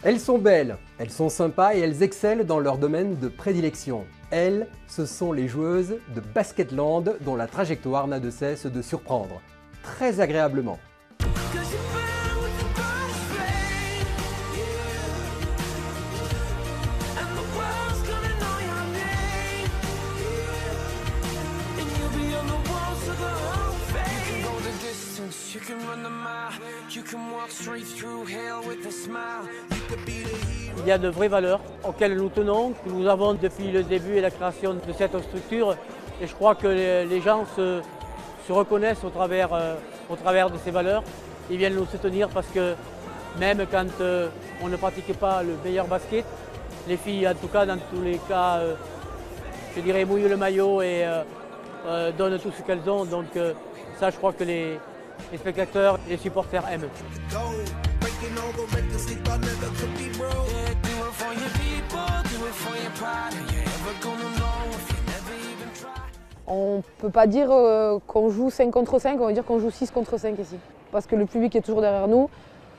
Elles sont belles, elles sont sympas et elles excellent dans leur domaine de prédilection. Elles, ce sont les joueuses de Basketland dont la trajectoire n'a de cesse de surprendre. Très agréablement. Il y a de vraies valeurs auxquelles nous tenons, que nous avons depuis le début et la création de cette structure. Et je crois que les gens se reconnaissent au travers de ces valeurs. Ils viennent nous soutenir parce que même quand on ne pratique pas le meilleur basket, les filles, en tout cas, dans tous les cas, je dirais, mouillent le maillot et donnent tout ce qu'elles ont. Donc ça, je crois que les spectateurs et les supporters aiment. On ne peut pas dire qu'on joue 5 contre 5, on va dire qu'on joue 6 contre 5 ici. Parce que le public est toujours derrière nous.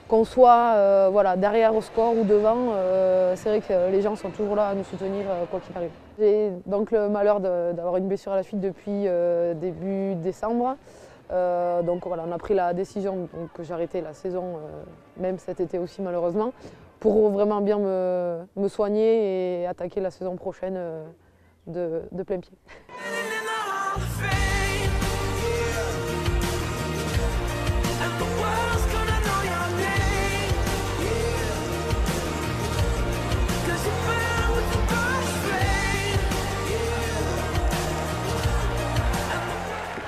Qu'on soit derrière au score ou devant, c'est vrai que les gens sont toujours là à nous soutenir quoi qu'il arrive. J'ai donc le malheur d'avoir une blessure à la cheville depuis début décembre. Donc voilà, on a pris la décision que j'ai arrêté la saison, même cet été aussi malheureusement, pour vraiment bien me soigner et attaquer la saison prochaine de plein pied.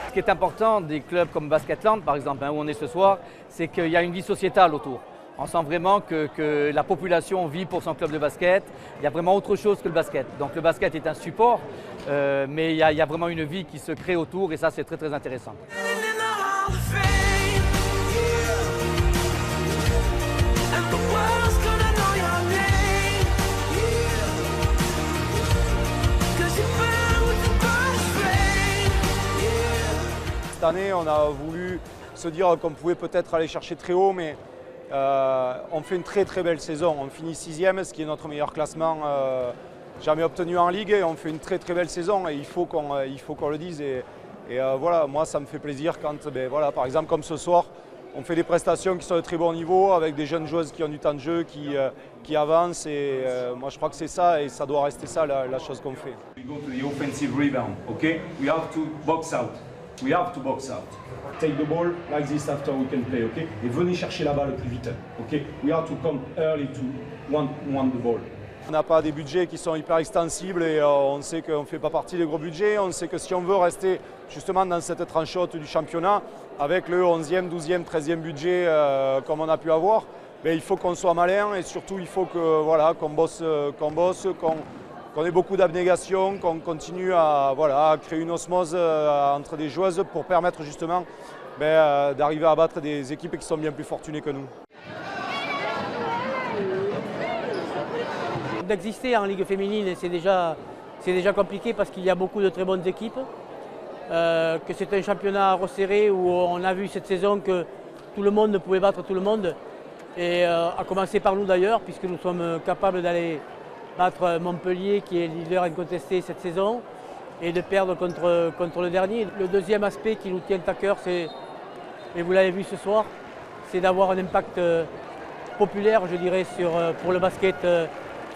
Ce qui est important des clubs comme Basketland, par exemple, où on est ce soir, c'est qu'il y a une vie sociétale autour. On sent vraiment que la population vit pour son club de basket. Il y a vraiment autre chose que le basket. Donc le basket est un support, mais il y a vraiment une vie qui se crée autour et ça, c'est très, très intéressant. Cette année, on a voulu se dire qu'on pouvait peut-être aller chercher très haut, mais on fait une très très belle saison. On finit 6e, ce qui est notre meilleur classement jamais obtenu en Ligue. Et on fait une très très belle saison et il faut qu'on le dise. Et voilà, moi ça me fait plaisir quand, voilà, par exemple comme ce soir, on fait des prestations qui sont de très bon niveau avec des jeunes joueuses qui ont du temps de jeu, qui avancent. Et moi je crois que c'est ça et ça doit rester ça la chose qu'on fait. We go to the offensive rebound, okay? We have to box out. We have to box out. Take the ball like this after we can play, okay? Et venez chercher la balle le plus vite, okay? We have to come early to want the ball. On n'a pas des budgets qui sont hyper extensibles et on sait qu'on ne fait pas partie des gros budgets. On sait que si on veut rester justement dans cette tranche haute du championnat, avec le 11e, 12e, 13e budget comme on a pu avoir, il faut qu'on soit malin et surtout il faut que, voilà, qu'on bosse, qu'on ait beaucoup d'abnégation, qu'on continue à créer une osmose entre des joueuses pour permettre justement d'arriver à battre des équipes qui sont bien plus fortunées que nous. D'exister en Ligue féminine, c'est déjà compliqué parce qu'il y a beaucoup de très bonnes équipes, que c'est un championnat resserré où on a vu cette saison que tout le monde ne pouvait battre tout le monde, et à commencer par nous d'ailleurs, puisque nous sommes capables d'aller battre Montpellier qui est leader incontesté cette saison et de perdre contre le dernier. Le deuxième aspect qui nous tient à cœur, et vous l'avez vu ce soir, c'est d'avoir un impact populaire, je dirais, pour le basket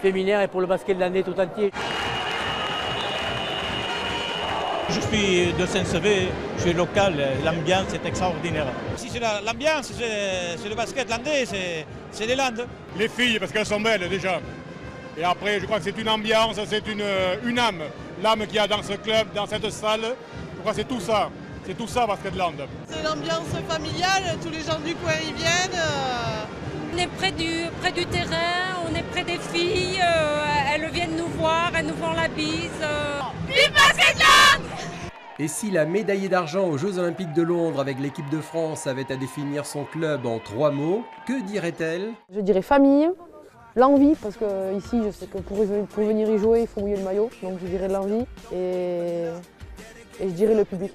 féminin et pour le basket de l'année tout entier. Je suis de Saint-Sevé, je suis local, l'ambiance est extraordinaire. Si c'est l'ambiance, c'est le basket landais, c'est les Landes. Les filles, parce qu'elles sont belles déjà. Et après, je crois que c'est une ambiance, c'est une âme. L'âme qu'il y a dans ce club, dans cette salle, je crois que c'est tout ça. C'est tout ça, Basketland. C'est l'ambiance familiale, tous les gens du coin y viennent. On est près du terrain, on est près des filles, elles viennent nous voir, elles nous font la bise. Vive Basketland! Et si la médaillée d'argent aux Jeux Olympiques de Londres avec l'équipe de France avait à définir son club en 3 mots, que dirait-elle? Je dirais famille, l'envie, parce que ici je sais que pour venir y jouer il faut mouiller le maillot, donc je dirais l'envie et je dirais le public.